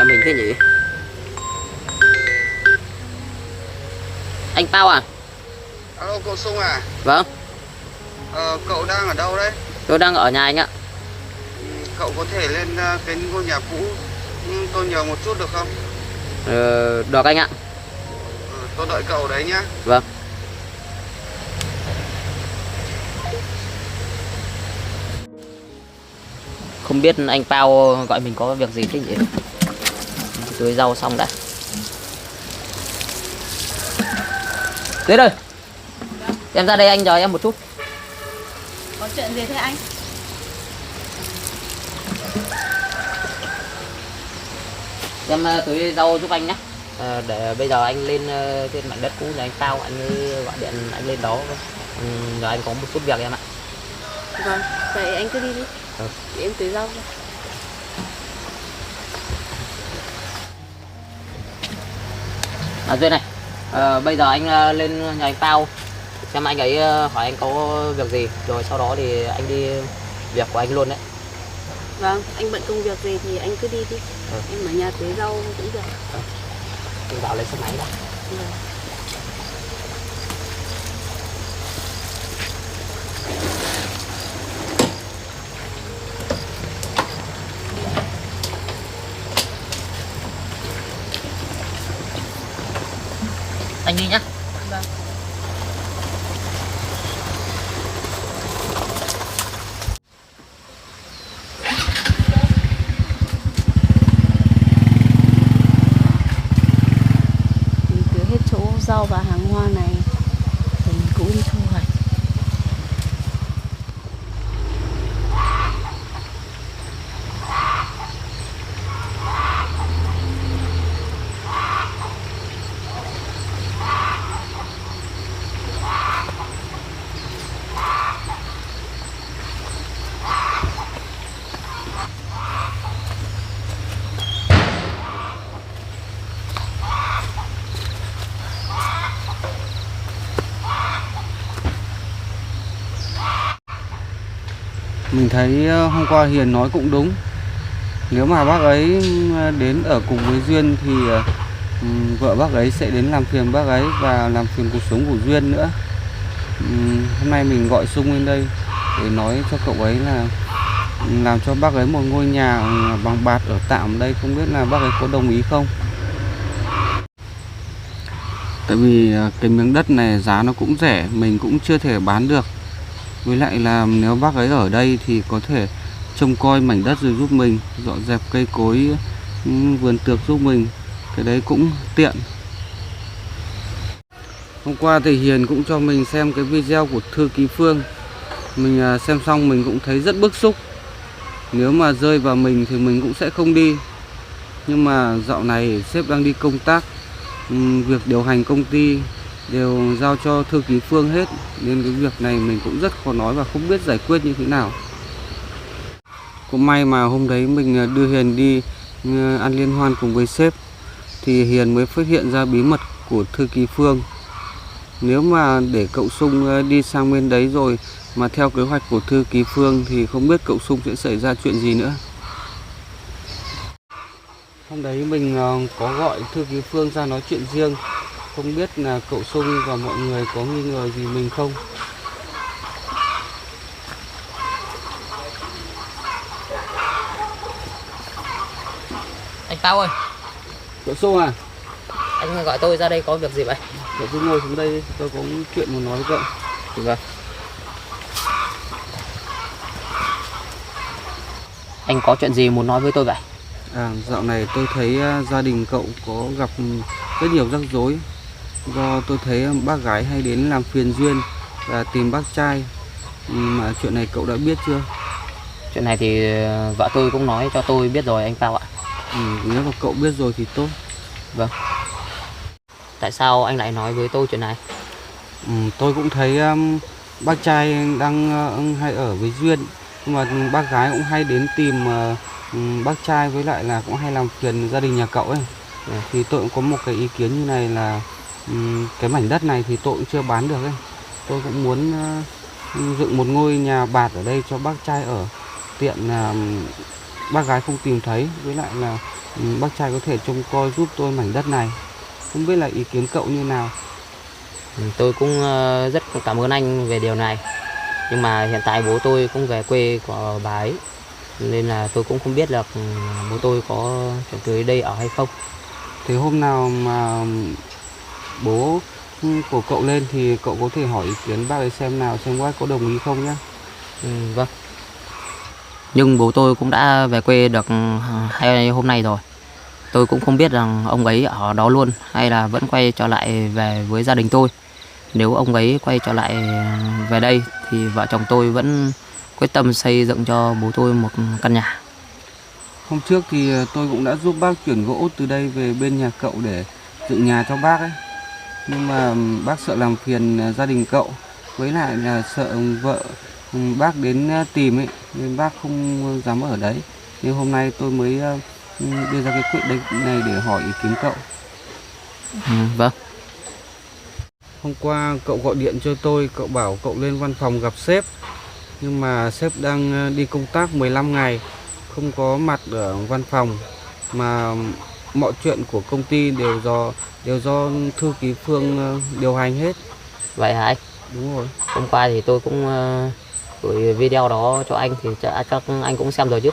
mình thế nhỉ? Anh Pao à? Alo, cậu Sung à? Vâng. Cậu đang ở đâu đấy? Tôi đang ở nhà anh ạ. Cậu có thể lên cái ngôi nhà cũ tôi nhờ một chút được không? Được anh ạ. Tôi đợi cậu đấy nhá. Vâng. Không biết anh Pao gọi mình có việc gì thế nhỉ? Tưới rau xong đã. Tuyết ơi, em ra đây anh chờ em một chút. Có chuyện gì thế anh? Em tưới rau giúp anh nhé. Để bây giờ anh lên trên mảnh đất cũ nhà anh Pao, anh ấy gọi điện anh lên đó. Giờ anh có một chút việc em ạ. Vâng, vậy anh cứ đi đi. Thì em tưới rau. Duyên này, bây giờ anh lên nhà anh Pao xem anh ấy hỏi anh có việc gì, rồi sau đó thì anh đi việc của anh luôn đấy. Vâng, anh bận công việc gì thì anh cứ đi đi. Em ở nhà tưới rau cũng được. Anh vào lấy xe máy đã. Vâng. Anh đi nhá. Vâng. Mình tưới hết chỗ rau và hàng hoa này rồi mình cũng đi thu hoạch. Mình thấy hôm qua Hiền nói cũng đúng. Nếu mà bác ấy đến ở cùng với Duyên thì vợ bác ấy sẽ đến làm phiền bác ấy và làm phiền cuộc sống của Duyên nữa. Hôm nay mình gọi Sung lên đây để nói cho cậu ấy là làm cho bác ấy một ngôi nhà bằng bạt ở tạm đây, không biết là bác ấy có đồng ý không. Tại vì cái miếng đất này giá nó cũng rẻ, mình cũng chưa thể bán được. Với lại là nếu bác ấy ở đây thì có thể trông coi mảnh đất rồi giúp mình, dọn dẹp cây cối vườn tược giúp mình. Cái đấy cũng tiện. Hôm qua thì Hiền cũng cho mình xem cái video của thư ký Phương. Mình xem xong mình cũng thấy rất bức xúc. Nếu mà rơi vào mình thì mình cũng sẽ không đi. Nhưng mà dạo này sếp đang đi công tác, việc điều hành công ty đều giao cho thư ký Phương hết, nên cái việc này mình cũng rất khó nói và không biết giải quyết như thế nào. Cũng may mà hôm đấy mình đưa Hiền đi ăn liên hoan cùng với sếp thì Hiền mới phát hiện ra bí mật của thư ký Phương. Nếu mà để cậu Sung đi sang bên đấy rồi mà theo kế hoạch của thư ký Phương thì không biết cậu Sung sẽ xảy ra chuyện gì nữa. Hôm đấy mình có gọi thư ký Phương ra nói chuyện riêng. Không biết là cậu Sung và mọi người có nghi ngờ gì mình không? Anh Pao ơi, Cậu Sung à? anh gọi tôi ra đây có việc gì vậy? Cậu cứ ngồi xuống đây đi, tôi có chuyện muốn nói với cậu. Vâng. Anh có chuyện gì muốn nói với tôi vậy? Dạo này tôi thấy gia đình cậu có gặp rất nhiều rắc rối. Do tôi thấy bác gái hay đến làm phiền Duyên và tìm bác trai. Mà chuyện này cậu đã biết chưa? Chuyện này thì vợ tôi cũng nói cho tôi biết rồi anh Pao ạ. Nếu mà cậu biết rồi thì tốt. Vâng. Tại sao anh lại nói với tôi chuyện này? Tôi cũng thấy bác trai đang hay ở với Duyên, nhưng mà bác gái cũng hay đến tìm bác trai, với lại là cũng hay làm phiền gia đình nhà cậu ấy. Thì tôi cũng có một cái ý kiến như này là cái mảnh đất này thì tôi cũng chưa bán được ấy. Tôi cũng muốn dựng một ngôi nhà bạt ở đây cho bác trai ở, tiện bác gái không tìm thấy, với lại là bác trai có thể trông coi giúp tôi mảnh đất này. Không biết là ý kiến cậu như nào? Tôi cũng rất cảm ơn anh về điều này. Nhưng mà hiện tại bố tôi cũng về quê của bà ấy, nên là tôi cũng không biết là bố tôi có chuyển tới đây ở hay không. Thế hôm nào mà bố của cậu lên thì cậu có thể hỏi ý kiến bác ấy xem nào, xem bác có đồng ý không nhé. Vâng. Nhưng bố tôi cũng đã về quê được 2 hôm nay rồi. Tôi cũng không biết rằng ông ấy ở đó luôn hay là vẫn quay trở lại về với gia đình tôi. Nếu ông ấy quay trở lại về đây thì vợ chồng tôi vẫn quyết tâm xây dựng cho bố tôi một căn nhà. Hôm trước thì tôi cũng đã giúp bác chuyển gỗ từ đây về bên nhà cậu để dựng nhà cho bác ấy. Nhưng mà bác sợ làm phiền gia đình cậu, với lại là sợ vợ bác đến tìm ấy, nên bác không dám ở đấy. Nhưng hôm nay tôi mới đưa ra cái quyết định này để hỏi ý kiến cậu. Vâng. Hôm qua cậu gọi điện cho tôi, cậu bảo cậu lên văn phòng gặp sếp. Nhưng mà sếp đang đi công tác 15 ngày, không có mặt ở văn phòng. Mà mọi chuyện của công ty đều do thư ký Phương điều hành hết. Vậy hả anh? Đúng rồi. Hôm qua thì tôi cũng gửi video đó cho anh thì chắc anh cũng xem rồi chứ.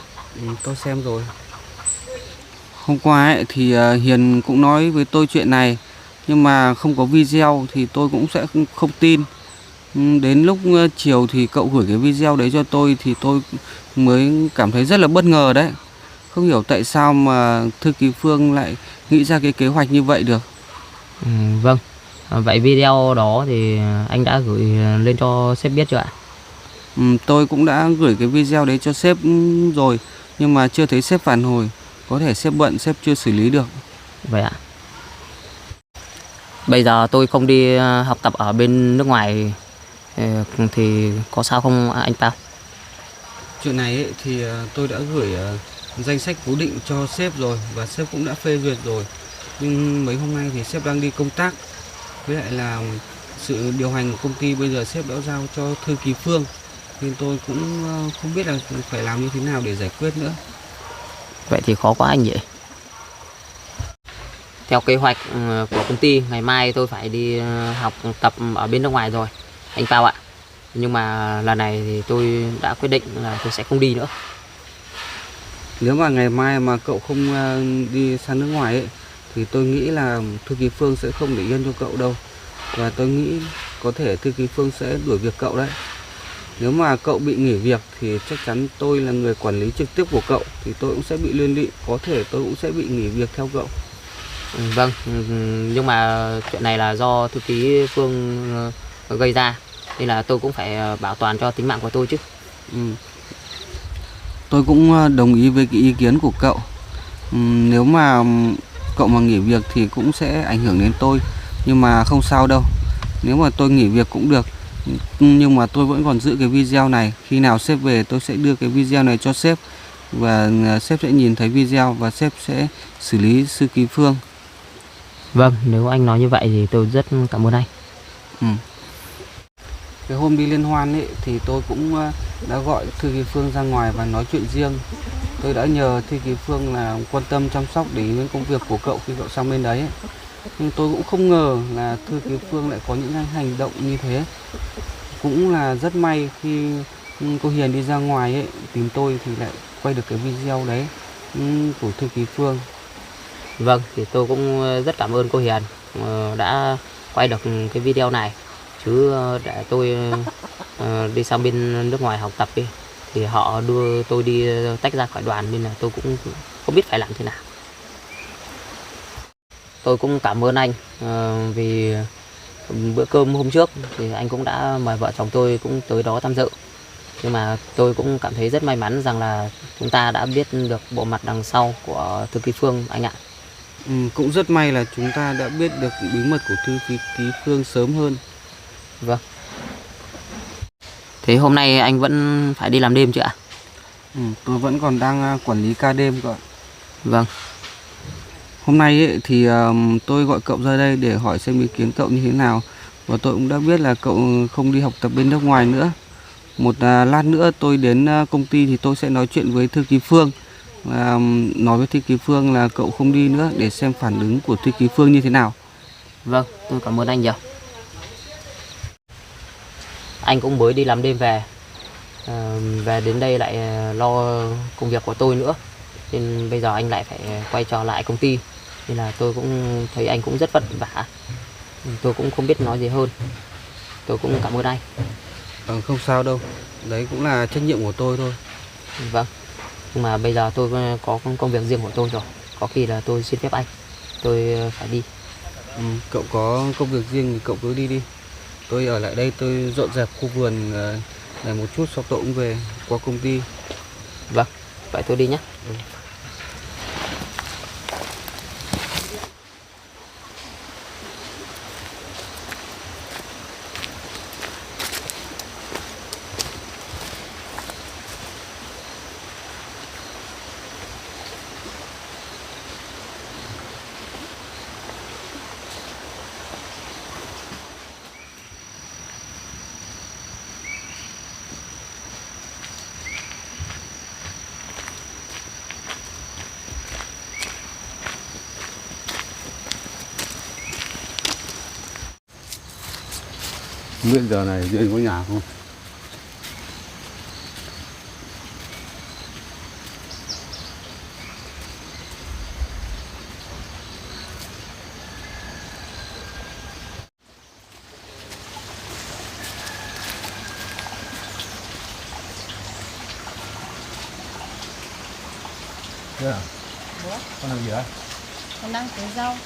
Tôi xem rồi. Hôm qua ấy, thì Hiền cũng nói với tôi chuyện này, nhưng mà không có video thì tôi cũng sẽ không tin. Đến lúc chiều thì cậu gửi cái video đấy cho tôi thì tôi mới cảm thấy rất là bất ngờ đấy. Không hiểu tại sao mà thư ký Phương lại nghĩ ra cái kế hoạch như vậy được. Vâng. Vậy video đó thì anh đã gửi lên cho sếp biết chưa ạ? Tôi cũng đã gửi cái video đấy cho sếp rồi, nhưng mà chưa thấy sếp phản hồi. Có thể sếp bận, sếp chưa xử lý được. Vậy ạ. Bây giờ tôi không đi học tập ở bên nước ngoài thì có sao không anh Pao? Chuyện này ấy, thì tôi đã gửi danh sách cố định cho sếp rồi và sếp cũng đã phê duyệt rồi. Nhưng mấy hôm nay thì sếp đang đi công tác, với lại là sự điều hành của công ty bây giờ sếp đã giao cho thư ký Phương, nên tôi cũng không biết là phải làm như thế nào để giải quyết nữa. Vậy thì khó quá anh nhỉ. Theo kế hoạch của công ty, ngày mai tôi phải đi học tập ở bên nước ngoài rồi anh Pao ạ. Nhưng mà lần này thì tôi đã quyết định là tôi sẽ không đi nữa. Nếu mà ngày mai mà cậu không đi sang nước ngoài ấy, thì tôi nghĩ là thư ký Phương sẽ không để yên cho cậu đâu. Và tôi nghĩ có thể thư ký Phương sẽ đuổi việc cậu đấy. Nếu mà cậu bị nghỉ việc thì chắc chắn tôi là người quản lý trực tiếp của cậu, thì tôi cũng sẽ bị liên lụy, có thể tôi cũng sẽ bị nghỉ việc theo cậu. Vâng, nhưng mà chuyện này là do thư ký Phương gây ra, nên là tôi cũng phải bảo toàn cho tính mạng của tôi chứ. Tôi cũng đồng ý với cái ý kiến của cậu. Nếu mà cậu mà nghỉ việc thì cũng sẽ ảnh hưởng đến tôi, nhưng mà không sao đâu. Nếu mà tôi nghỉ việc cũng được, nhưng mà tôi vẫn còn giữ cái video này. Khi nào sếp về tôi sẽ đưa cái video này cho sếp, và sếp sẽ nhìn thấy video và sếp sẽ xử lý thư ký Phương. Vâng, nếu anh nói như vậy thì tôi rất cảm ơn anh. Cái hôm đi liên hoan ấy thì tôi cũng đã gọi thư ký Phương ra ngoài và nói chuyện riêng. Tôi đã nhờ thư ký Phương là quan tâm chăm sóc để ý đến công việc của cậu khi cậu sang bên đấy ấy. Nhưng tôi cũng không ngờ là thư ký Phương lại có những hành động như thế. Cũng là rất may khi cô Hiền đi ra ngoài ấy, tìm tôi thì lại quay được cái video đấy của thư ký Phương. Vâng, thì tôi cũng rất cảm ơn cô Hiền đã quay được cái video này. Chứ để tôi đi sang bên nước ngoài học tập đi thì họ đưa tôi đi tách ra khỏi đoàn, nên là tôi cũng không biết phải làm thế nào. Tôi cũng cảm ơn anh vì bữa cơm hôm trước thì anh cũng đã mời vợ chồng tôi cũng tới đó tham dự. Nhưng mà tôi cũng cảm thấy rất may mắn rằng là chúng ta đã biết được bộ mặt đằng sau của thư ký Phương anh ạ. Cũng rất may là chúng ta đã biết được bí mật của thư ký Phương sớm hơn. Vâng. Thế hôm nay anh vẫn phải đi làm đêm chứ ạ? Tôi vẫn còn đang quản lý ca đêm cơ. Vâng. Hôm nay ấy, thì tôi gọi cậu ra đây để hỏi xem ý kiến cậu như thế nào. Và tôi cũng đã biết là cậu không đi học tập bên nước ngoài nữa. Một lát nữa tôi đến công ty thì tôi sẽ nói chuyện với thư ký Phương nói với Thư ký Phương là cậu không đi nữa để xem phản ứng của Thư ký Phương như thế nào. Vâng, tôi cảm ơn anh nhiều. Anh cũng mới đi làm đêm về, về đến đây lại lo công việc của tôi nữa, nên bây giờ anh lại phải quay trở lại công ty, nên là tôi cũng thấy anh cũng rất vất vả. Tôi cũng không biết nói gì hơn. Tôi cũng cảm ơn anh. Không sao đâu, đấy cũng là trách nhiệm của tôi thôi. Vâng, nhưng mà bây giờ tôi có công việc riêng của tôi rồi, có khi là tôi xin phép anh, tôi phải đi. Cậu có công việc riêng thì cậu cứ đi đi. Tôi ở lại đây tôi dọn dẹp khu vườn này một chút, sau tôi cũng về qua công ty. Vâng, vậy tôi đi nhé. Không biết giờ này Duyên có nhà không? Thế à? Con làm gì đấy? Con đang tưới rau.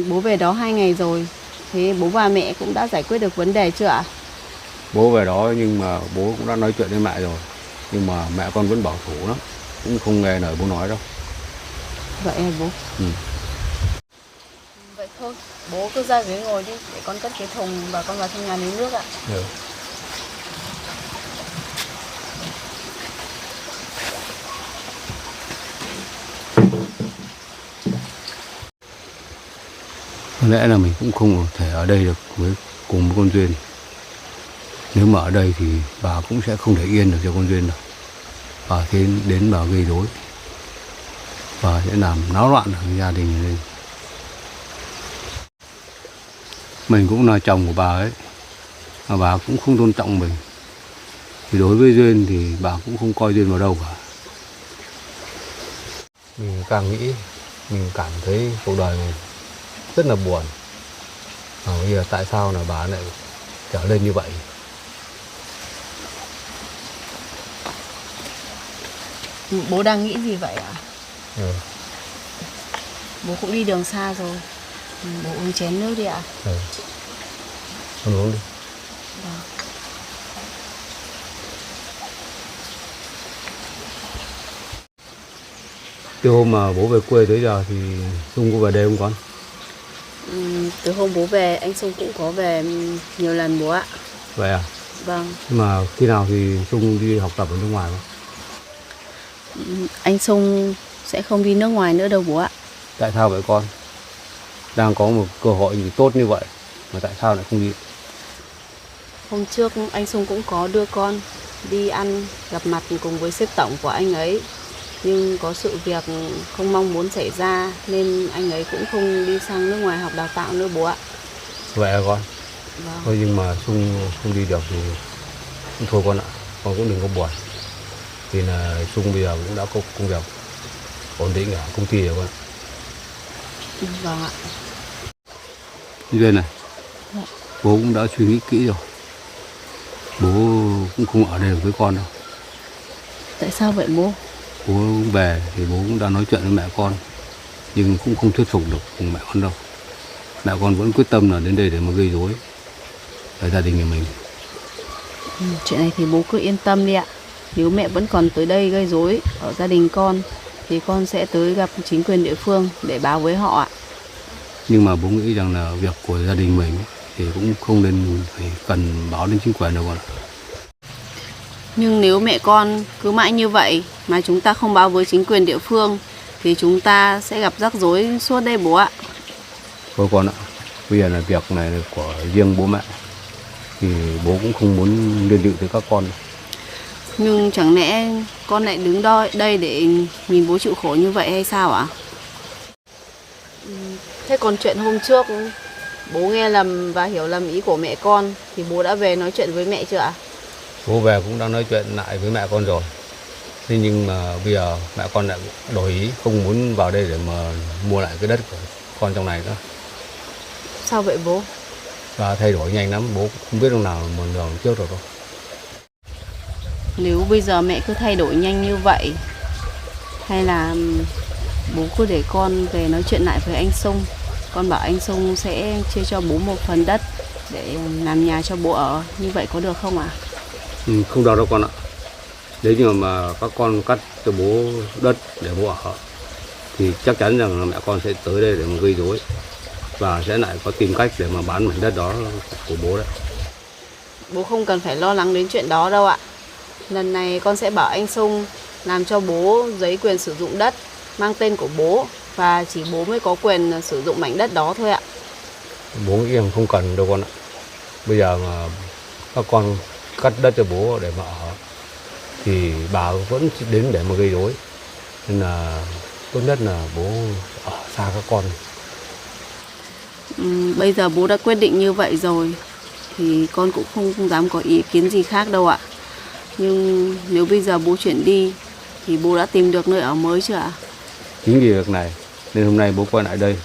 Bố về đó 2 ngày rồi. Thế bố và mẹ cũng đã giải quyết được vấn đề chưa ạ? Bố về đó nhưng mà bố cũng đã nói chuyện với mẹ rồi. Nhưng mà mẹ con vẫn bảo thủ lắm. Cũng không nghe lời bố nói đâu. Vậy hả bố? Ừ. Vậy thôi, bố cứ ra ghế ngồi đi để con cất cái thùng và con vào trong nhà lấy nước ạ. Ừ. Có lẽ là mình cũng không thể ở đây được cùng với con Duyên. Nếu mà ở đây thì bà cũng sẽ không để yên được cho con Duyên đâu. Bà thế đến bà gây rối. Bà sẽ làm náo loạn ở gia đình này. Mình cũng là chồng của bà ấy, mà bà cũng không tôn trọng mình. Thì đối với Duyên thì bà cũng không coi Duyên vào đâu cả. Mình càng nghĩ, mình cảm thấy cuộc đời mình rất là buồn. Bây giờ tại sao là bà lại trở lên như vậy? Bố đang nghĩ gì vậy ạ? Ừ. Bố cũng đi đường xa rồi. Bố uống chén nước đi ạ. Ừ. Con uống đi. Vâng. Từ hôm mà bố về quê tới giờ thì Dung có về đây không con? Từ hôm bố về, anh Sung cũng có về nhiều lần bố ạ. Vậy à? Vâng. Nhưng mà khi nào thì Dung đi học tập ở nước ngoài không? Anh Sung sẽ không đi nước ngoài nữa đâu bố ạ. Tại sao vậy con? Đang có một cơ hội gì tốt như vậy mà tại sao lại không đi? Hôm trước anh Sung cũng có đưa con đi ăn gặp mặt cùng với sếp tổng của anh ấy. Nhưng có sự việc không mong muốn xảy ra nên anh ấy cũng không đi sang nước ngoài học đào tạo nữa bố ạ. Vậy à con? Vâng. Thôi nhưng mà Dung không đi được thì thôi con ạ. Con cũng đừng có buồn. Vì là Dung bây giờ cũng đã có công việc ổn định ở công ty rồi con ạ. Vâng ạ. Duyên này, Dạ. bố cũng đã suy nghĩ kỹ rồi. Bố cũng không ở đây với con đâu. Tại sao vậy bố? Bố về thì bố cũng đã nói chuyện với mẹ con, nhưng cũng không thuyết phục được cùng mẹ con đâu. Mẹ con vẫn quyết tâm là đến đây để mà gây rối ở gia đình nhà mình. Chuyện này thì bố cứ yên tâm đi ạ. Nếu mẹ vẫn còn tới đây gây rối ở gia đình con thì con sẽ tới gặp chính quyền địa phương để báo với họ ạ. Nhưng mà bố nghĩ rằng là việc của gia đình mình thì cũng không nên phải cần báo đến chính quyền đâu con ạ. Nhưng nếu mẹ con cứ mãi như vậy mà chúng ta không báo với chính quyền địa phương thì chúng ta sẽ gặp rắc rối suốt đây bố ạ. Thôi con ạ, bây giờ là việc này là của riêng bố mẹ, thì bố cũng không muốn liên lụy tới các con. Nhưng chẳng lẽ con lại đứng đây để nhìn bố chịu khổ như vậy hay sao ạ? Thế còn chuyện hôm trước bố nghe lầm và hiểu lầm ý của mẹ con thì bố đã về nói chuyện với mẹ chưa ạ? Bố về cũng đang nói chuyện lại với mẹ con rồi. Thế nhưng mà bây giờ mẹ con lại đổi ý, không muốn vào đây để mà mua lại cái đất của con trong này nữa. Sao vậy bố? Và thay đổi nhanh lắm, bố không biết lúc nào mà đường trước rồi đâu. Nếu bây giờ mẹ cứ thay đổi nhanh như vậy, hay là bố cứ để con về nói chuyện lại với anh Sung. Con bảo anh Sung sẽ chia cho bố một phần đất để làm nhà cho bố ở. Như vậy có được không ạ? Không đâu đâu con ạ. Nếu như mà các con cắt cho bố đất để bố ở thì chắc chắn rằng là mẹ con sẽ tới đây để mà gây rối và sẽ lại có tìm cách để mà bán mảnh đất đó của bố đấy. Bố không cần phải lo lắng đến chuyện đó đâu ạ. Lần này con sẽ bảo anh Sung làm cho bố giấy quyền sử dụng đất mang tên của bố và chỉ bố mới có quyền sử dụng mảnh đất đó thôi ạ. Bố nghĩ rằng không cần đâu con ạ. Bây giờ mà các con cắt đất cho bố để mà ở thì bà vẫn đến để mà gây rối. Nên là tốt nhất là bố ở xa các con. Bây giờ bố đã quyết định như vậy rồi thì con cũng không dám có ý kiến gì khác đâu ạ. Nhưng nếu bây giờ bố chuyển đi thì bố đã tìm được nơi ở mới chưa ạ? Chính vì việc này nên hôm nay bố quay lại đây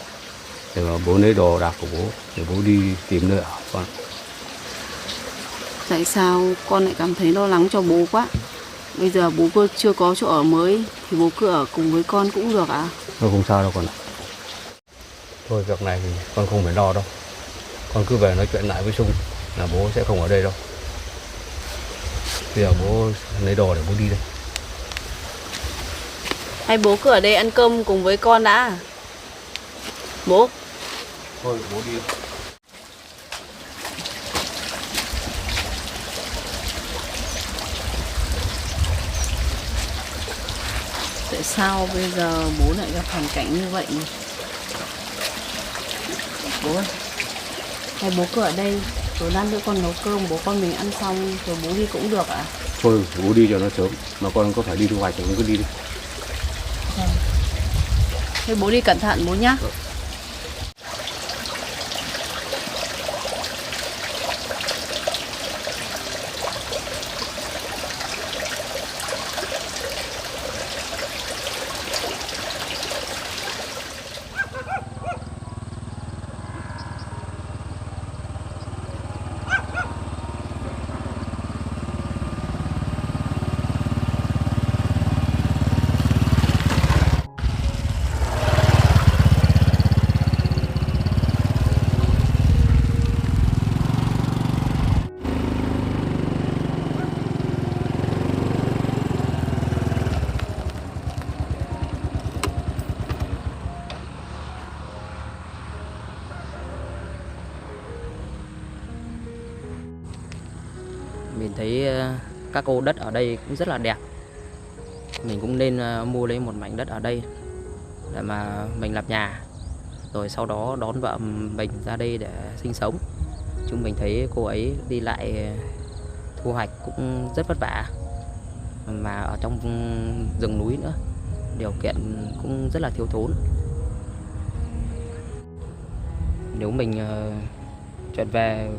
để mà bố lấy đồ đạc của bố để bố đi tìm nơi ở con. Tại sao con lại cảm thấy lo lắng cho bố quá? Bây giờ bố chưa có chỗ ở mới thì bố cứ ở cùng với con cũng được ạ? Nó không sao đâu con ạ. Thôi việc này thì con không phải lo đâu. Con cứ về nói chuyện lại với Sung là bố sẽ không ở đây đâu. Bây giờ bố lấy đồ để bố đi đây. Hay bố cứ ở đây ăn cơm cùng với con đã. Bố. Thôi bố đi. Tại sao bây giờ bố lại gặp hoàn cảnh như vậy nhỉ? Bố ơi, hay bố cứ ở đây rồi lát nữa con nấu cơm bố con mình ăn xong rồi bố đi cũng được ạ? Thôi bố đi cho nó sớm. Mà con có phải đi thu hoạch thì con cứ đi đi. Thế bố đi cẩn thận bố nhá. Mình thấy các ô đất ở đây cũng rất là đẹp. Mình cũng nên mua lấy một mảnh đất ở đây để mà mình lập nhà, rồi sau đó đón vợ mình ra đây để sinh sống. Chúng mình thấy cô ấy đi lại thu hoạch cũng rất vất vả, mà ở trong rừng núi nữa, điều kiện cũng rất là thiếu thốn. Nếu mình chuyển về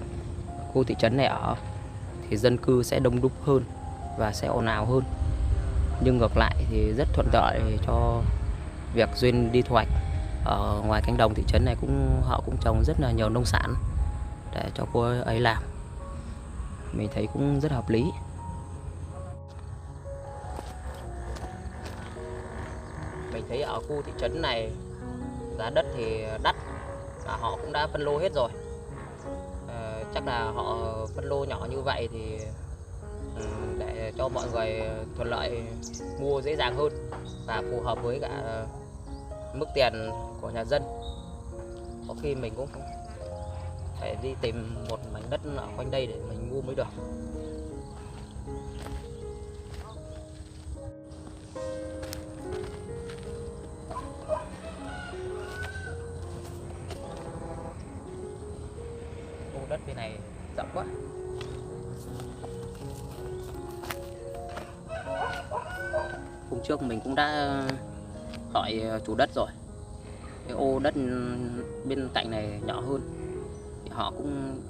khu thị trấn này ở thì dân cư sẽ đông đúc hơn và sẽ ồn ào hơn. Nhưng ngược lại thì rất thuận lợi cho việc Duyên đi thu hoạch. Ở ngoài cánh đồng thị trấn này họ cũng trồng rất là nhiều nông sản để cho cô ấy làm. Mình thấy cũng rất hợp lý. Mình thấy ở khu thị trấn này giá đất thì đắt và họ cũng đã phân lô hết rồi. Chắc là họ phân lô nhỏ như vậy thì để cho mọi người thuận lợi mua dễ dàng hơn và phù hợp với cả mức tiền của nhà dân. Có khi mình cũng phải đi tìm một mảnh đất ở quanh đây để mình mua mới được. Đất bên này rộng quá. Hôm trước mình cũng đã hỏi chủ đất rồi. Cái ô đất bên cạnh này nhỏ hơn thì họ cũng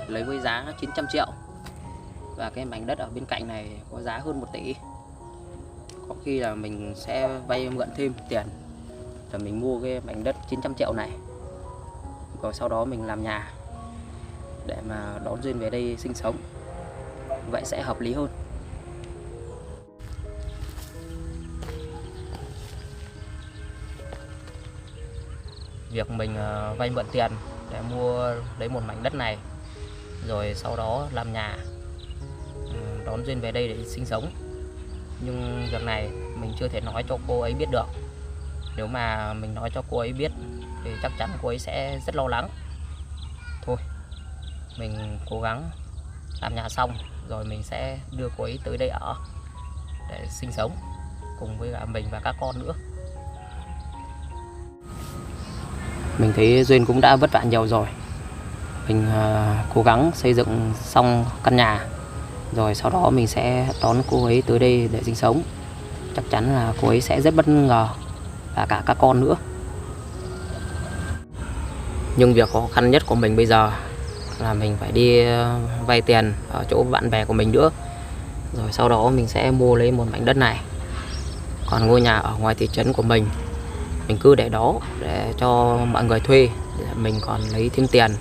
lấy với giá 900 triệu. Và cái mảnh đất ở bên cạnh này có giá hơn 1 tỷ. Có khi là mình sẽ vay mượn thêm tiền để mình mua cái mảnh đất 900 triệu này. Rồi sau đó mình làm nhà để mà đón Duyên về đây sinh sống. Vậy sẽ hợp lý hơn. Việc mình vay mượn tiền để mua lấy một mảnh đất này, rồi sau đó làm nhà đón Duyên về đây để sinh sống. Nhưng việc này mình chưa thể nói cho cô ấy biết được. Nếu mà mình nói cho cô ấy biết thì chắc chắn cô ấy sẽ rất lo lắng. Thôi, mình cố gắng làm nhà xong rồi mình sẽ đưa cô ấy tới đây ở để sinh sống cùng với cả mình và các con nữa. Mình thấy Duyên cũng đã vất vả nhiều rồi. Mình cố gắng xây dựng xong căn nhà, rồi sau đó mình sẽ đón cô ấy tới đây để sinh sống. Chắc chắn là cô ấy sẽ rất bất ngờ, và cả các con nữa. Nhưng việc khó khăn nhất của mình bây giờ là mình phải đi vay tiền ở chỗ bạn bè của mình nữa. Rồi sau đó mình sẽ mua lấy một mảnh đất này. Còn ngôi nhà ở ngoài thị trấn của mình cứ để đó để cho mọi người thuê, để mình còn lấy thêm tiền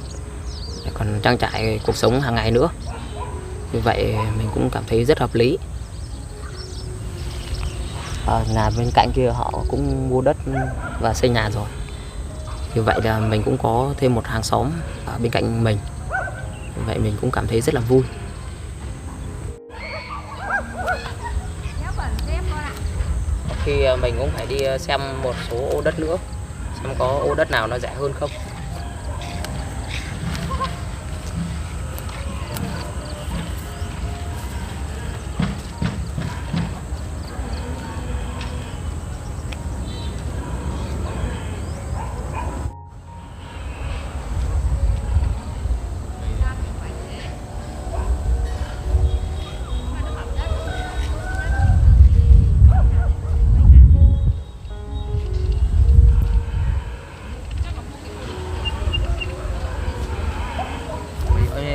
để còn trang trải cuộc sống hàng ngày nữa. Như vậy mình cũng cảm thấy rất hợp lý. Nhà bên cạnh kia họ cũng mua đất và xây nhà rồi. Như vậy là mình cũng có thêm một hàng xóm ở bên cạnh mình. Như vậy mình cũng cảm thấy rất là vui. Khi mình cũng phải đi xem một số ô đất nữa, xem có ô đất nào nó rẻ hơn không.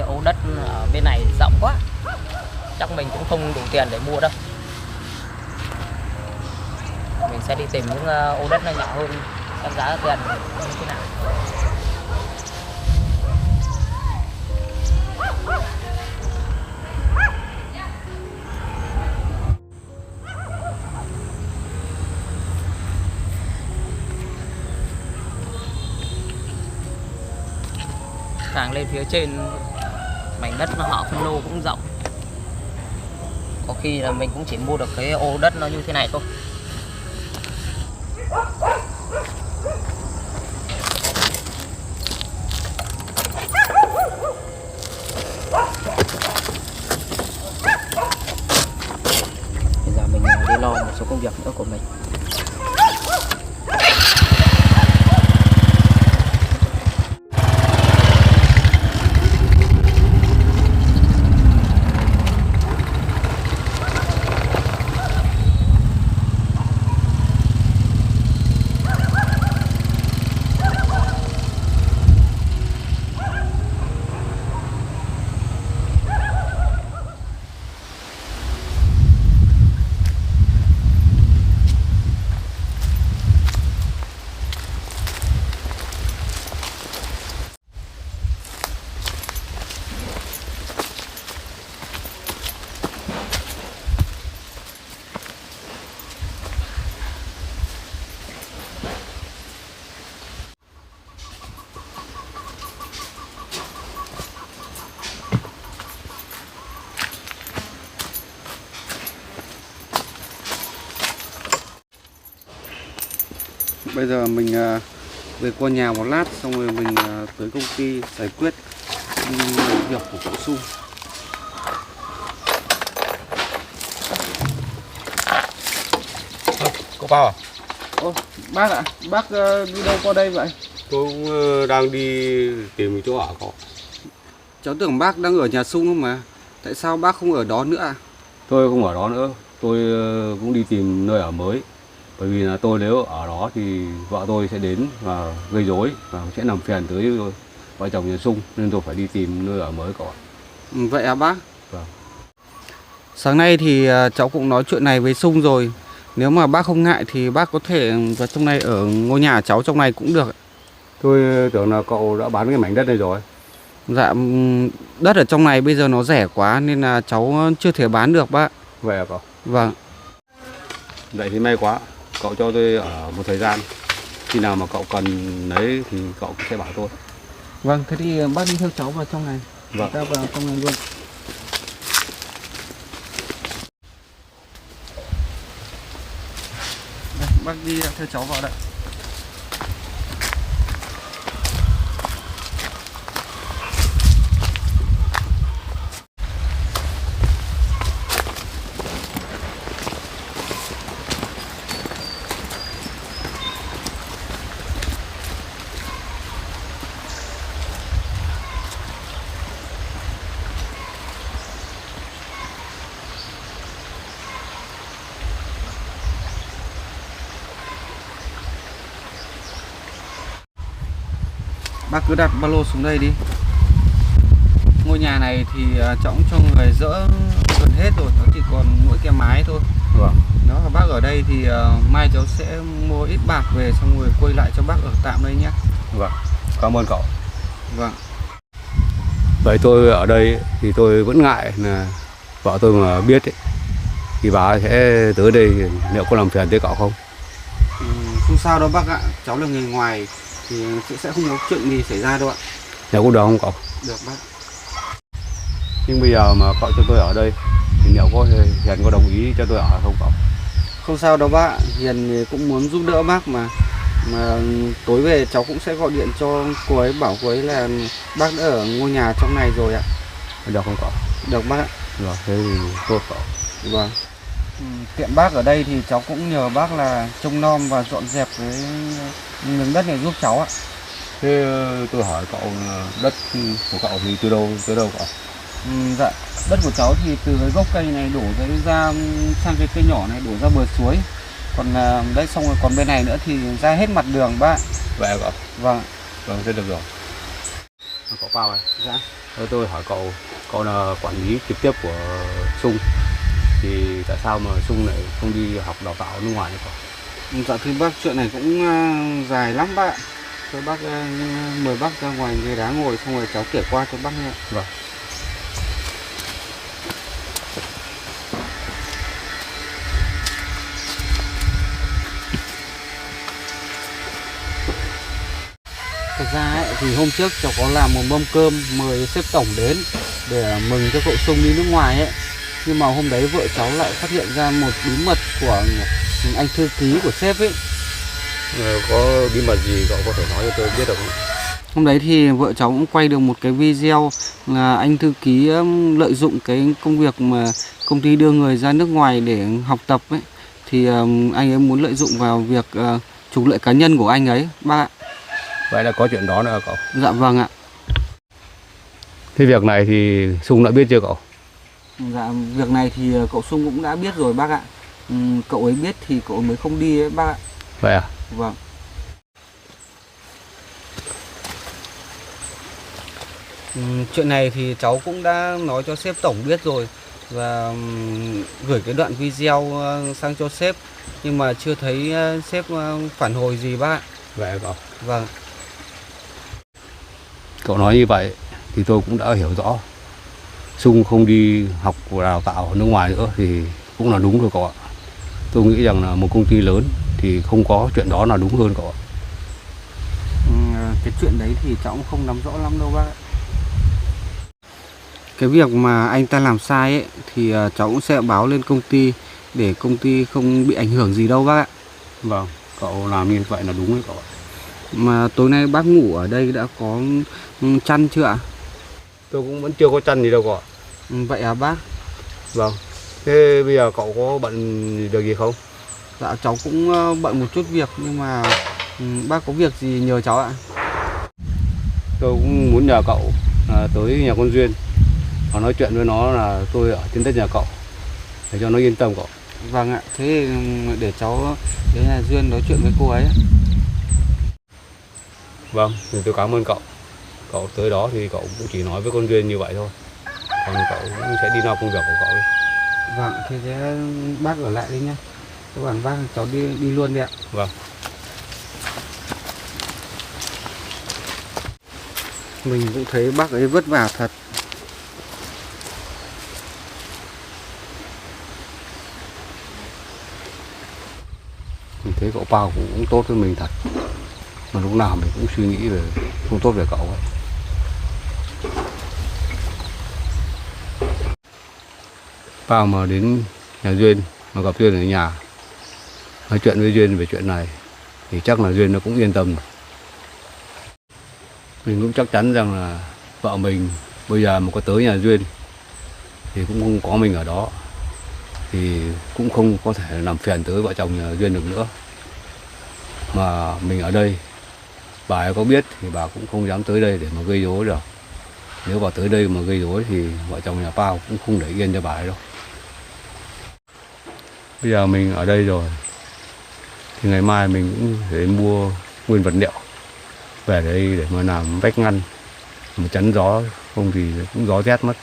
Ô đất ở bên này rộng quá, chắc mình cũng không đủ tiền để mua đâu. Mình sẽ đi tìm những ô đất nó nhỏ hơn, xem giá tiền như thế nào. Càng lên phía trên, mảnh đất họ phân lô cũng rộng. Có khi là mình cũng chỉ mua được cái ô đất nó như thế này thôi. Bây giờ mình đi lo một số công việc nữa của mình. Bây giờ mình về qua nhà một lát, xong rồi mình tới công ty giải quyết việc của cậu Sung. Cô Bao à? Ô, bác ạ, bác đi đâu qua đây vậy? Tôi cũng đang đi tìm chỗ ở cậu. Cháu tưởng bác đang ở nhà Sung không mà. Tại sao bác không ở đó nữa à? Tôi không ở đó nữa. tôi cũng đi tìm nơi ở mới. Bởi vì là tôi nếu ở đó thì vợ tôi sẽ đến và gây rối và sẽ làm phiền tới vợ chồng nhà Sung, nên tôi phải đi tìm nơi ở mới cậu ạ. Vậy à bác? Vâng. Sáng nay thì cháu cũng nói chuyện này với Sung rồi. Nếu mà bác không ngại thì bác có thể vào trong này ở ngôi nhà cháu trong này cũng được. Tôi tưởng là cậu đã bán cái mảnh đất này rồi. Dạ, đất ở trong này bây giờ nó rẻ quá nên là cháu chưa thể bán được bác. Vậy à cậu? Vâng. Vậy thì may quá. Cậu cho tôi ở một thời gian. Khi nào mà cậu cần lấy thì cậu sẽ bảo tôi. Vâng, thế thì bác đi theo cháu vào trong này. Vâng. Ta vào trong này luôn. Đây, bác đi theo cháu vào đây. Bác cứ đặt ba lô xuống đây đi. Ngôi nhà này thì cháu cũng cho người dỡ gần hết rồi, nó chỉ còn mỗi cái mái thôi. Vâng. Nếu mà bác ở đây thì mai cháu sẽ mua ít bạc về xong rồi quay lại cho bác ở tạm đây nhé. Vâng. Cảm ơn cậu. Vâng. Vậy tôi ở đây thì tôi vẫn ngại là vợ tôi mà biết ấy, thì bà sẽ tới đây liệu có làm phiền tới cậu không? Không sao đâu bác ạ, cháu là người ngoài thì sẽ không có chuyện gì xảy ra đâu ạ. Liệu có được không cậu? Được bác. Nhưng bây giờ mà cậu cho tôi ở đây thì liệu có Hiền có đồng ý cho tôi ở không cậu? Không sao đâu bác, Hiền cũng muốn giúp đỡ bác mà tối về cháu cũng sẽ gọi điện cho cô ấy, bảo cô ấy là bác đã ở ngôi nhà trong này rồi ạ. Được không cậu? Được bác ạ. Rồi, thế thì tốt cậu. Vâng. Tiện bác ở đây thì cháu cũng nhờ bác là trông nom và dọn dẹp cái miếng đất này giúp cháu ạ. Thế tôi hỏi cậu đất của cậu thì từ đâu tới đâu cậu? Dạ, đất của cháu thì từ cái gốc cây này đổ ra sang cái cây nhỏ này, đổ ra bờ suối. Còn đấy xong rồi còn bên này nữa thì ra hết mặt đường bác. Vậy à cậu? Vâng. Vâng, thế được rồi. Cậu Pao ơi. Dạ. Tôi hỏi cậu là quản lý trực tiếp của Sung thì tại sao mà Sung lại không đi học đào tạo ở nước ngoài nữa cậu? Dạ thưa bác, chuyện này cũng dài lắm bác ạ. Cho bác mời bác ra ngoài ghế đá ngồi xong rồi cháu kể qua cho bác nghe. Vâng. Thật ra ấy, thì hôm trước cháu có làm một mâm cơm mời sếp tổng đến để mừng cho cậu Sung đi nước ngoài ấy. Nhưng mà hôm đấy vợ cháu lại phát hiện ra một bí mật của anh thư ký của sếp ấy. Có bí mật gì cậu có thể nói cho tôi biết được không? Hôm đấy thì vợ cháu cũng quay được một cái video là anh thư ký lợi dụng cái công việc mà công ty đưa người ra nước ngoài để học tập ấy. Thì anh ấy muốn lợi dụng vào việc trục lợi cá nhân của anh ấy bác ạ. Vậy là có chuyện đó nữa cậu? Dạ vâng ạ. Thế việc này thì Sung đã biết chưa cậu? Dạ, việc này thì cậu Sung cũng đã biết rồi bác ạ. Cậu ấy biết thì cậu ấy mới không đi ấy bác ạ. Vậy à? Vâng. Chuyện này thì cháu cũng đã nói cho sếp tổng biết rồi và gửi cái đoạn video sang cho sếp, nhưng mà chưa thấy sếp phản hồi gì bác ạ. Vậy à cậu? Vâng. Cậu nói như vậy thì tôi cũng đã hiểu rõ. Sung không đi học và đào tạo ở nước ngoài nữa thì cũng là đúng rồi cậu ạ. Tôi nghĩ rằng là một công ty lớn thì không có chuyện đó là đúng hơn cậu ạ. Cái chuyện đấy thì cháu cũng không nắm rõ lắm đâu bác ạ. Cái việc mà anh ta làm sai ấy thì cháu cũng sẽ báo lên công ty để công ty không bị ảnh hưởng gì đâu bác ạ. Vâng, cậu làm như vậy là đúng đấy cậu ạ. Mà tối nay bác ngủ ở đây đã có chăn chưa ạ? Tôi cũng vẫn chưa có chăn gì đâu cậu ạ. Vậy à bác? Vâng. Thế bây giờ cậu có bận việc gì không? Dạ cháu cũng bận một chút việc, nhưng mà bác có việc gì nhờ cháu ạ? Tôi cũng muốn nhờ cậu tới nhà con Duyên và nói chuyện với nó là tôi ở trên đất nhà cậu để cho nó yên tâm cậu. Vâng ạ, thế thì để cháu đến nhà Duyên nói chuyện với cô ấy. Vâng, thì tôi cảm ơn cậu. Cậu tới đó thì cậu cũng chỉ nói với con Duyên như vậy thôi. Còn cậu cũng sẽ đi lo công việc của cậu đi. Vâng, thế bác ở lại đi nhá. Các bạn bác cháu đi luôn đi ạ. Vâng. Mình cũng thấy bác ấy vất vả thật. Mình thấy cậu Pao cũng tốt với mình thật. Mà lúc nào mình cũng suy nghĩ về không tốt về cậu ấy. Pao mà đến nhà Duyên mà gặp Duyên ở nhà nói chuyện với Duyên về chuyện này thì chắc là Duyên nó cũng yên tâm. Mình cũng chắc chắn rằng là vợ mình bây giờ mà có tới nhà Duyên thì cũng không có mình ở đó thì cũng không có thể làm phiền tới vợ chồng nhà Duyên được nữa. Mà mình ở đây, bà ấy có biết thì bà cũng không dám tới đây để mà gây rối được. Nếu bà tới đây mà gây rối thì vợ chồng nhà Pao cũng không để yên cho bà ấy đâu. Bây giờ mình ở đây rồi thì ngày mai mình cũng phải mua nguyên vật liệu về đây để mà làm vách ngăn, mà chắn gió, không thì cũng gió rét mất.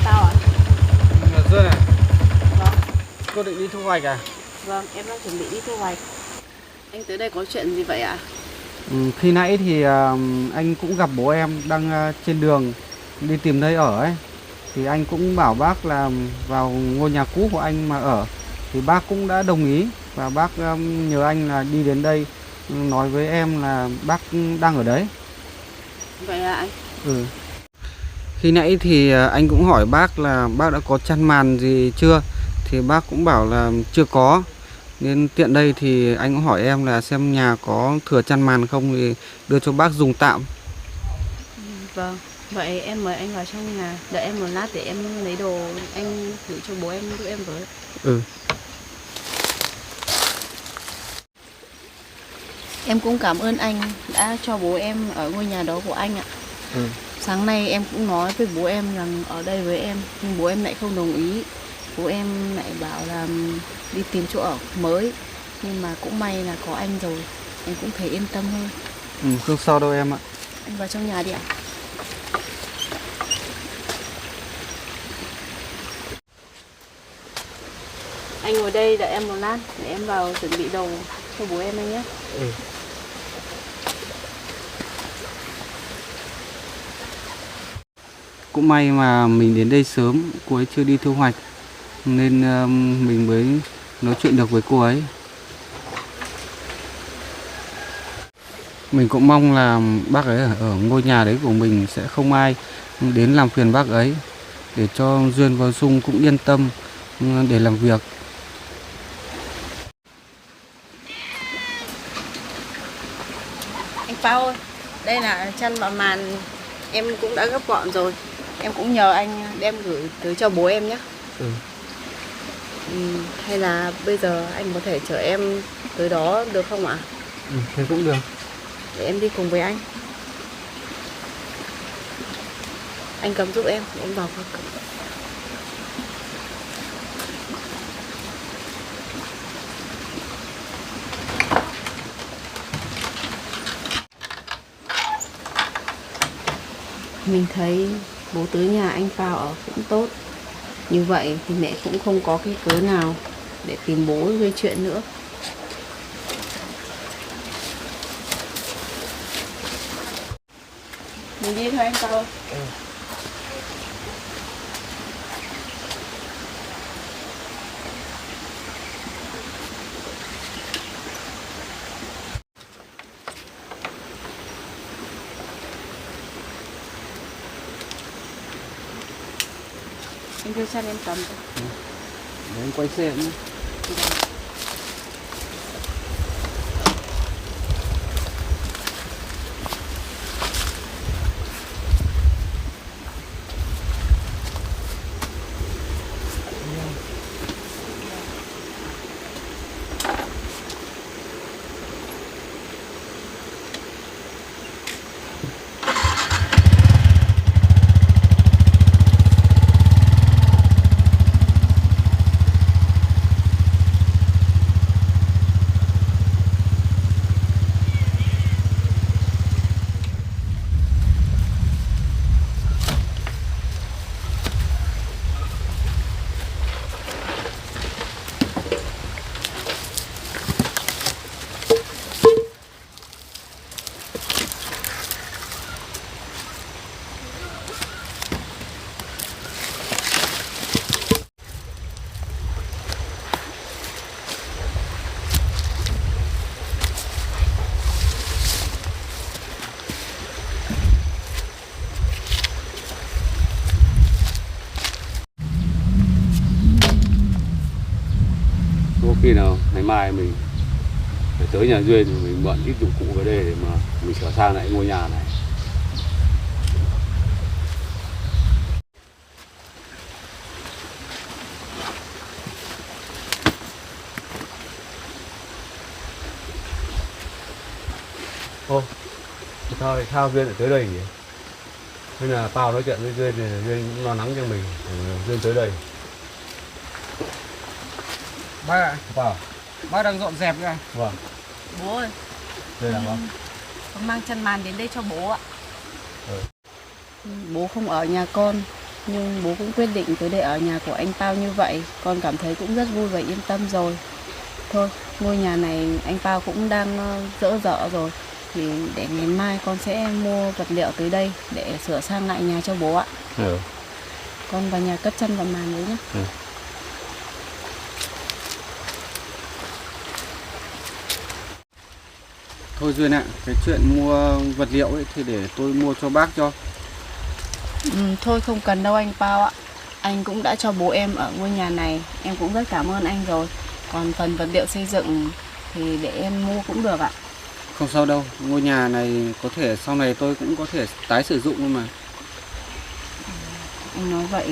Sao ạ? Duyên à, Vâng, cô định đi thu hoạch à? vâng, em đang chuẩn bị đi thu hoạch. Anh tới đây có chuyện gì vậy ạ? Khi nãy thì anh cũng gặp bố em đang trên đường đi tìm nơi ở ấy. Thì anh cũng bảo bác là vào ngôi nhà cũ của anh mà ở. Thì bác cũng đã đồng ý và bác nhờ anh là đi đến đây nói với em là bác đang ở đấy. Vậy à anh? Ừ. Khi nãy thì anh cũng hỏi bác là bác đã có chăn màn gì chưa. Thì bác cũng bảo là chưa có. Nên tiện đây thì anh cũng hỏi em là xem nhà có thừa chăn màn không thì đưa cho bác dùng tạm. Vâng, vậy em mời anh vào trong nhà. Đợi em một lát để em lấy đồ anh gửi cho bố em giúp em với. Ừ. Em cũng cảm ơn anh đã cho bố em ở ngôi nhà đó của anh ạ. Ừ. Sáng nay em cũng nói với bố em rằng ở đây với em, nhưng bố em lại không đồng ý. Bố em lại bảo là đi tìm chỗ ở mới. Nhưng mà cũng may là có anh rồi, em cũng thấy yên tâm hơn. Không sao đâu em ạ. Anh vào trong nhà đi ạ. Anh ngồi đây đợi em một lát để em vào chuẩn bị đồ cho bố em anh nhé. Ừ. Cũng may mà mình đến đây sớm, cô ấy chưa đi thu hoạch nên mình mới nói chuyện được với cô ấy. Mình cũng mong là bác ấy ở ngôi nhà đấy của mình sẽ không ai đến làm phiền bác ấy, để cho Duyên và Dung cũng yên tâm để làm việc. Anh Pao ơi, đây là chăn và màn em cũng đã gấp gọn rồi. Em cũng nhờ anh đem gửi tới cho bố em nhé. Ừ. Hay là bây giờ anh có thể chở em tới đó được không ạ? Thế cũng được. Để em đi cùng với anh. Anh cầm giúp em vào phòng cầm. Mình thấy bố tới nhà anh Pao ở cũng tốt. Như vậy thì mẹ cũng không có cái cớ nào để tìm bố gây chuyện nữa. Mình đi thôi anh Pao ơi. Anh đưa chăn em cầm. Để em quay xe nhé. Có khi nào ngày mai mình phải tới nhà Duyên thì mình mượn ít dụng cụ về đây để mà mình sửa sang lại ngôi nhà này. Ô, sao Duyên lại tới đây nhỉ? Nên là tao nói chuyện với Duyên thì Duyên cũng lo lắng cho mình. Duyên tới đây. Bác ạ, Vào. bác đang dọn dẹp kìa. Vâng. Bố ơi, Đây là bác. con mang chăn màn đến đây cho bố ạ. Ừ. Bố không ở nhà con, nhưng bố cũng quyết định tới đây ở nhà của anh Pao như vậy. Con cảm thấy cũng rất vui và yên tâm rồi. Thôi, ngôi nhà này anh Pao cũng đang dỡ dở rồi. Thì để ngày mai con sẽ mua vật liệu tới đây để sửa sang lại nhà cho bố ạ. Ừ. Con vào nhà cất chăn và màn đấy nhé. Ừ. Thôi Duyên ạ, cái chuyện mua vật liệu ấy thì để tôi mua cho bác cho. Thôi không cần đâu anh Pao ạ. Anh cũng đã cho bố em ở ngôi nhà này, em cũng rất cảm ơn anh rồi. Còn phần vật liệu xây dựng thì để em mua cũng được ạ. Không sao đâu, ngôi nhà này có thể sau này tôi cũng có thể tái sử dụng luôn mà. Anh nói vậy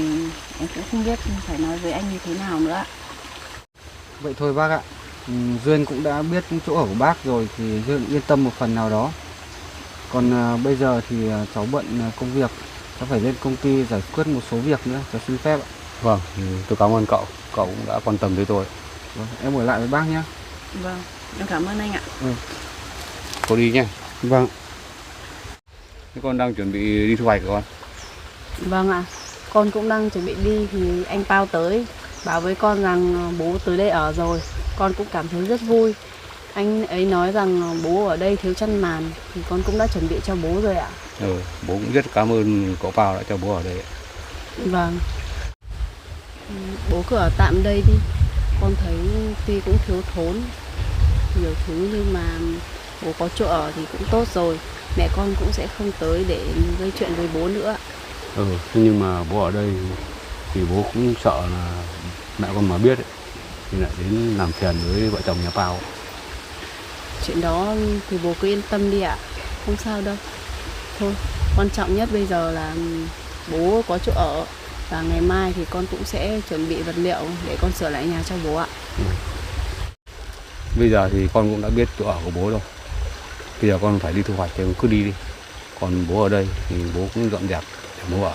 em cũng không biết phải nói với anh như thế nào nữa ạ. Vậy thôi bác ạ, Duyên cũng đã biết chỗ ở của bác rồi thì Duyên yên tâm một phần nào đó. Còn bây giờ thì cháu bận công việc, cháu phải lên công ty giải quyết một số việc nữa, cháu xin phép ạ. Vâng, tôi cảm ơn cậu. Cậu cũng đã quan tâm tới tôi. Vâng, em ở lại với bác nhé. Vâng, em cảm ơn anh ạ. Cô đi nhé. Vâng. Thế con đang chuẩn bị đi thu hoạch rồi con. Vâng ạ, con cũng đang chuẩn bị đi thì anh Pao tới bảo với con rằng bố tới đây ở rồi. Con cũng cảm thấy rất vui. Anh ấy nói rằng bố ở đây thiếu chăn màn thì con cũng đã chuẩn bị cho bố rồi ạ. Bố cũng rất cảm ơn cậu Pao đã cho bố ở đây. Vâng. Bố cứ ở tạm đây đi. Con thấy tuy cũng thiếu thốn nhiều thứ nhưng mà bố có chỗ ở thì cũng tốt rồi. Mẹ con cũng sẽ không tới để gây chuyện với bố nữa. Thế nhưng mà bố ở đây thì bố cũng sợ là mẹ con mà biết ấy, thì lại đến làm phiền với vợ chồng nhà Pao. Chuyện đó thì bố cứ yên tâm đi ạ. Không sao đâu. Thôi, quan trọng nhất bây giờ là bố có chỗ ở. Và ngày mai thì con cũng sẽ chuẩn bị vật liệu để con sửa lại nhà cho bố ạ. Bây giờ thì con cũng đã biết chỗ ở của bố rồi. Bây giờ con phải đi thu hoạch thì cứ đi đi. Còn bố ở đây thì bố cũng dọn dẹp để bố ở.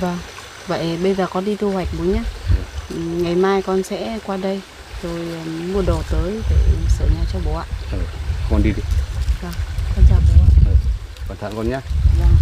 Vâng, vậy bây giờ con đi thu hoạch bố nhé. Ngày mai con sẽ qua đây rồi mua đồ tới để sửa nhà cho bố ạ. Con đi đi. Vâng, con chào bố ạ. Cẩn thận con nhé. Vâng.